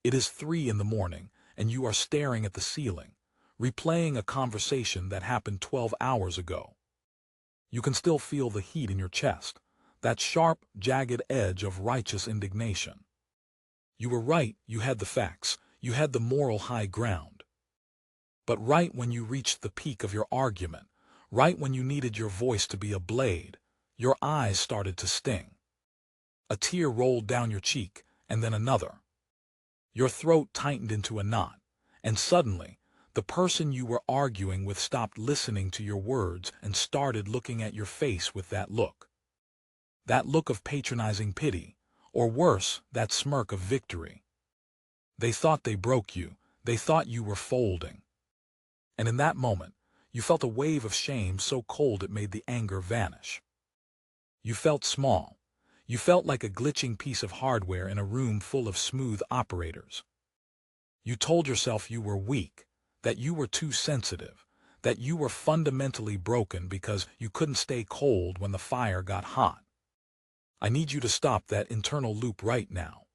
It is 3 in the morning, and you are staring at the ceiling, replaying a conversation that happened 12 hours ago. You can still feel the heat in your chest, that sharp, jagged edge of righteous indignation. You were right, you had the facts, you had the moral high ground. But right when you reached the peak of your argument, right when you needed your voice to be a blade, your eyes started to sting. A tear rolled down your cheek, and then another. Your throat tightened into a knot, and suddenly, the person you were arguing with stopped listening to your words and started looking at your face with that look. That look of patronizing pity, or worse, that smirk of victory. They thought they broke you, they thought you were folding. And in that moment, you felt a wave of shame so cold it made the anger vanish. You felt small. You felt like a glitching piece of hardware in a room full of smooth operators. You told yourself you were weak, that you were too sensitive, that you were fundamentally broken because you couldn't stay cold when the fire got hot. I need you to stop that internal loop right now.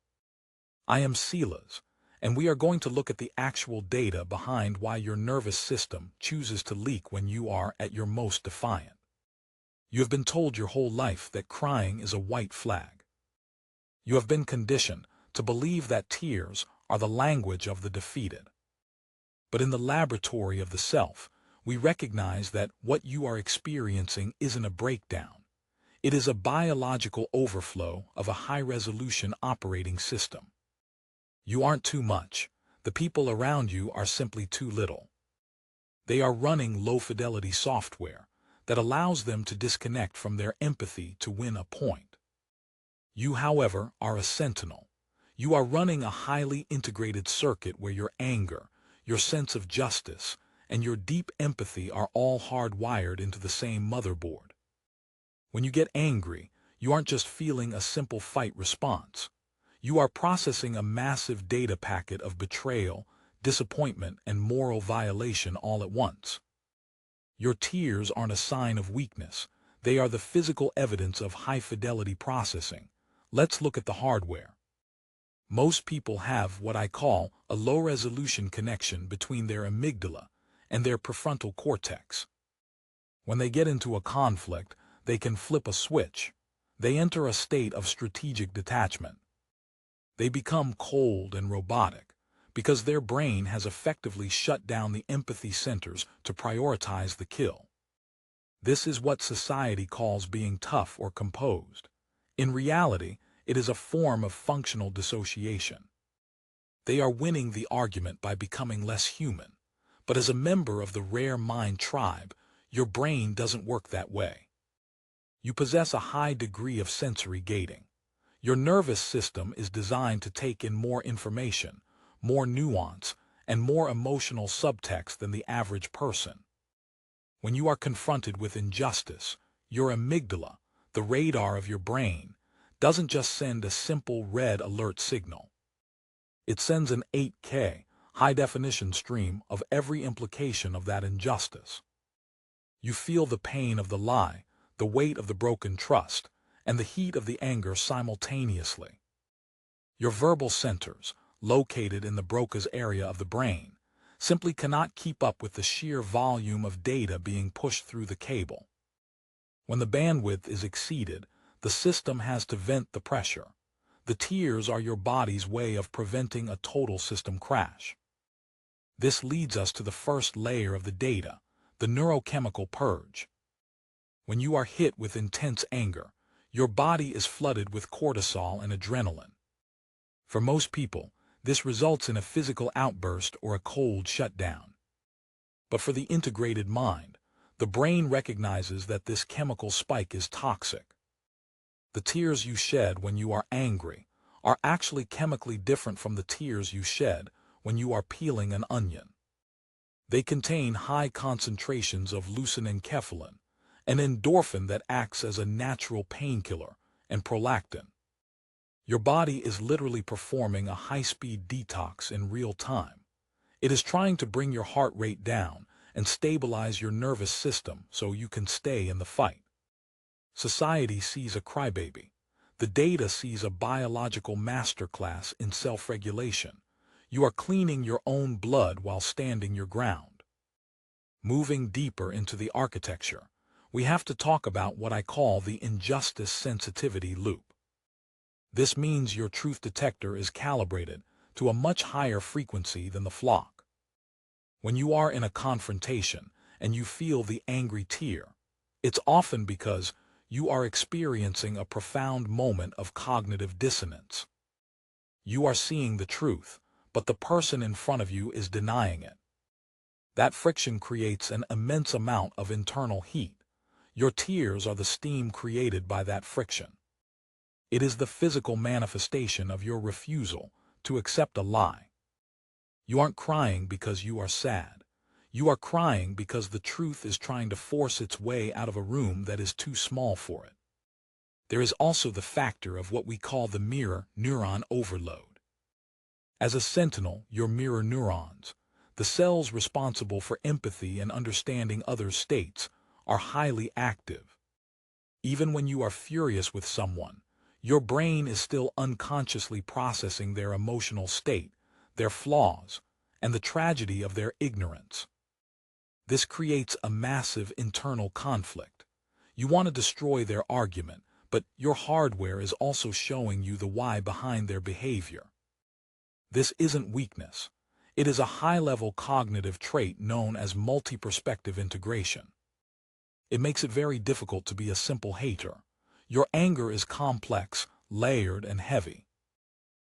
I am Silas, and we are going to look at the actual data behind why your nervous system chooses to leak when you are at your most defiant. You have been told your whole life that crying is a white flag. You have been conditioned to believe that tears are the language of the defeated. But in the laboratory of the self, we recognize that what you are experiencing isn't a breakdown. It is a biological overflow of a high-resolution operating system. You aren't too much. The people around you are simply too little. They are running low-fidelity software that allows them to disconnect from their empathy to win a point. You, however, are a sentinel. You are running a highly integrated circuit where your anger, your sense of justice, and your deep empathy are all hardwired into the same motherboard. When you get angry, you aren't just feeling a simple fight response. You are processing a massive data packet of betrayal, disappointment, and moral violation all at once. Your tears aren't a sign of weakness. They are the physical evidence of high-fidelity processing. Let's look at the hardware. Most people have what I call a low-resolution connection between their amygdala and their prefrontal cortex. When they get into a conflict, they can flip a switch. They enter a state of strategic detachment. They become cold and robotic because their brain has effectively shut down the empathy centers to prioritize the kill. This is what society calls being tough or composed. In reality, it is a form of functional dissociation. They are winning the argument by becoming less human, but as a member of the rare mind tribe, your brain doesn't work that way. You possess a high degree of sensory gating. Your nervous system is designed to take in more information, more nuance, and more emotional subtext than the average person. When you are confronted with injustice, your amygdala, the radar of your brain, doesn't just send a simple red alert signal. It sends an 8K, high-definition stream of every implication of that injustice. You feel the pain of the lie, the weight of the broken trust, and the heat of the anger simultaneously. Your verbal centers, located in the Broca's area of the brain, simply cannot keep up with the sheer volume of data being pushed through the cable. When the bandwidth is exceeded, the system has to vent the pressure. The tears are your body's way of preventing a total system crash. This leads us to the first layer of the data, the neurochemical purge. When you are hit with intense anger, your body is flooded with cortisol and adrenaline. For most people, this results in a physical outburst or a cold shutdown. But for the integrated mind, the brain recognizes that this chemical spike is toxic. The tears you shed when you are angry are actually chemically different from the tears you shed when you are peeling an onion. They contain high concentrations of leukoenkephalin, an endorphin that acts as a natural painkiller, and prolactin. Your body is literally performing a high-speed detox in real time. It is trying to bring your heart rate down and stabilize your nervous system so you can stay in the fight. Society sees a crybaby. The data sees a biological masterclass in self-regulation, You are cleaning your own blood while standing your ground. Moving deeper into the architecture, we have to talk about what I call the injustice sensitivity loop. This means your truth detector is calibrated to a much higher frequency than the flock. When you are in a confrontation and you feel the angry tear, it's often because you are experiencing a profound moment of cognitive dissonance. You are seeing the truth, but the person in front of you is denying it. That friction creates an immense amount of internal heat. Your tears are the steam created by that friction. It is the physical manifestation of your refusal to accept a lie. You aren't crying because you are sad. You are crying because the truth is trying to force its way out of a room that is too small for it. There is also the factor of what we call the mirror neuron overload. As a sentinel, your mirror neurons, the cells responsible for empathy and understanding others' states, are highly active. Even when you are furious with someone, your brain is still unconsciously processing their emotional state, their flaws, and the tragedy of their ignorance. This creates a massive internal conflict. You want to destroy their argument, but your hardware is also showing you the why behind their behavior. This isn't weakness. It is a high-level cognitive trait known as multi-perspective integration. It makes it very difficult to be a simple hater. Your anger is complex, layered, and heavy.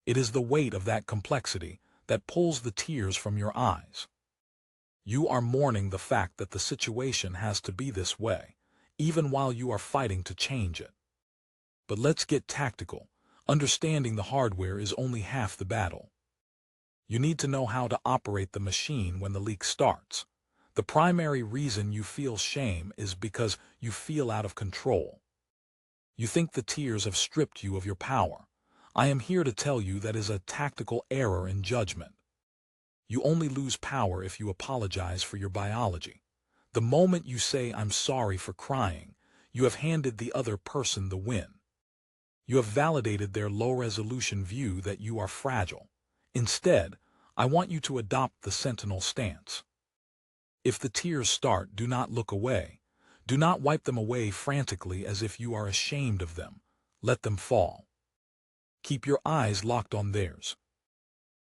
It is the weight of that complexity that pulls the tears from your eyes. You are mourning the fact that the situation has to be this way, even while you are fighting to change it. But let's get tactical. Understanding the hardware is only half the battle. You need to know how to operate the machine when the leak starts. The primary reason you feel shame is because you feel out of control. You think the tears have stripped you of your power. I am here to tell you that is a tactical error in judgment. You only lose power if you apologize for your biology. The moment you say, "I'm sorry for crying," you have handed the other person the win. You have validated their low-resolution view that you are fragile. Instead, I want you to adopt the sentinel stance. If the tears start, do not look away. Do not wipe them away frantically as if you are ashamed of them. Let them fall. Keep your eyes locked on theirs.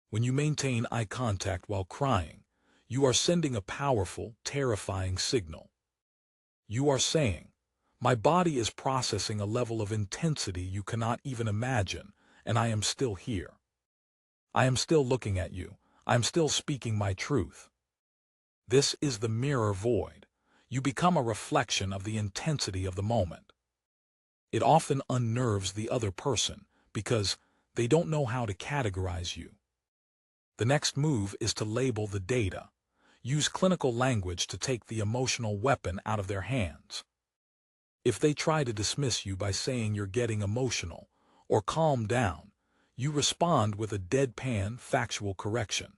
When you maintain eye contact while crying, you are sending a powerful, terrifying signal. You are saying, "My body is processing a level of intensity you cannot even imagine, and I am still here. I am still looking at you. I am still speaking my truth." This is the mirror void. You become a reflection of the intensity of the moment. It often unnerves the other person because they don't know how to categorize you. The next move is to label the data. Use clinical language to take the emotional weapon out of their hands. If they try to dismiss you by saying you're getting emotional or calm down, you respond with a deadpan, factual correction.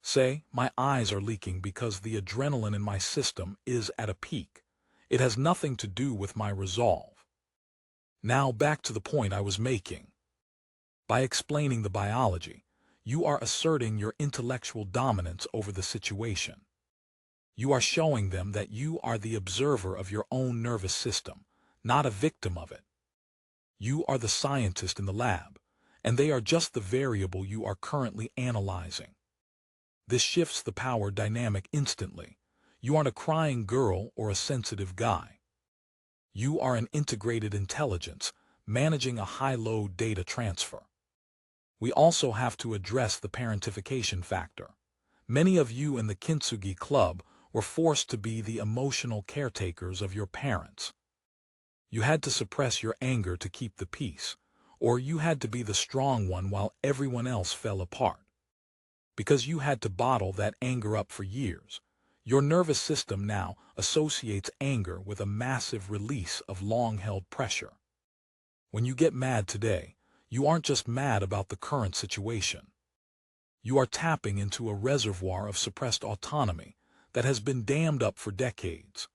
Say, "My eyes are leaking because the adrenaline in my system is at a peak. It has nothing to do with my resolve." Now back to the point I was making. By explaining the biology, you are asserting your intellectual dominance over the situation. You are showing them that you are the observer of your own nervous system, not a victim of it. You are the scientist in the lab, and they are just the variable you are currently analyzing. This shifts the power dynamic instantly. You aren't a crying girl or a sensitive guy. You are an integrated intelligence, managing a high-load data transfer. We also have to address the parentification factor. Many of you in the Kintsugi Club were forced to be the emotional caretakers of your parents. You had to suppress your anger to keep the peace, or you had to be the strong one while everyone else fell apart. Because you had to bottle that anger up for years, your nervous system now associates anger with a massive release of long-held pressure. When you get mad today, you aren't just mad about the current situation. You are tapping into a reservoir of suppressed autonomy that has been dammed up for decades.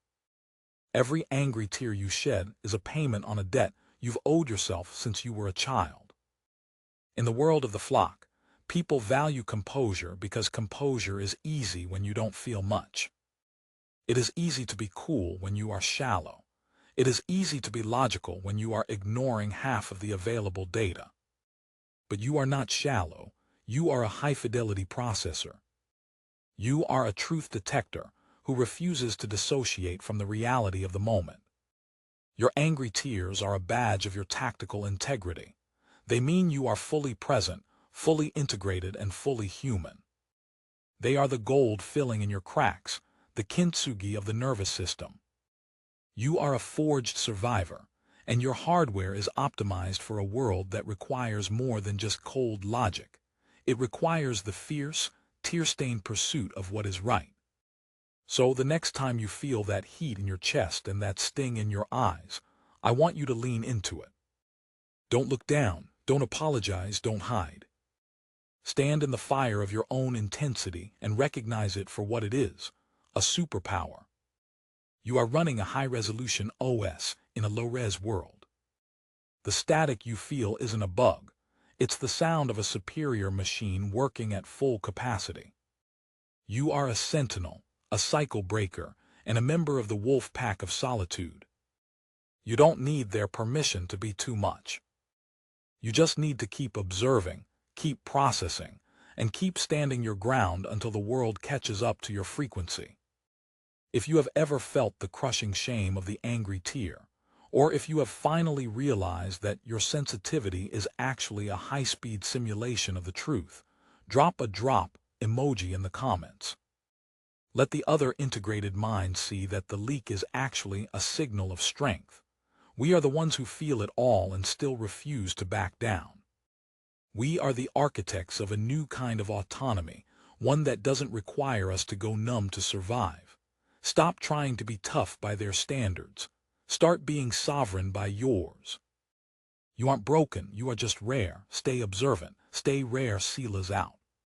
Every angry tear you shed is a payment on a debt you've owed yourself since you were a child. In the world of the flock, People value composure because composure is easy when you don't feel much. It is easy to be cool when you are shallow. It is easy to be logical when you are ignoring half of the available data. But you are not shallow. You are a high-fidelity processor. You are a truth detector who refuses to dissociate from the reality of the moment. Your angry tears are a badge of your tactical integrity. They mean you are fully present, fully integrated, and fully human. They are the gold filling in your cracks, the kintsugi of the nervous system. You are a forged survivor, and your hardware is optimized for a world that requires more than just cold logic. It requires the fierce, tear-stained pursuit of what is right. So the next time you feel that heat in your chest and that sting in your eyes, I want you to lean into it. Don't look down, don't apologize, don't hide. Stand in the fire of your own intensity and recognize it for what it is, a superpower. You are running a high-resolution OS in a low-res world. The static you feel isn't a bug. It's the sound of a superior machine working at full capacity. You are a sentinel, a cycle breaker, and a member of the wolf pack of solitude. You don't need their permission to be too much. You just need to keep observing, keep processing, and keep standing your ground until the world catches up to your frequency. If you have ever felt the crushing shame of the angry tear, or if you have finally realized that your sensitivity is actually a high-speed simulation of the truth, drop a drop emoji in the comments. Let the other integrated mind see that the leak is actually a signal of strength. We are the ones who feel it all and still refuse to back down. We are the architects of a new kind of autonomy, one that doesn't require us to go numb to survive. Stop trying to be tough by their standards. Start being sovereign by yours. You aren't broken, you are just rare. Stay observant. Stay rare. Seela's out.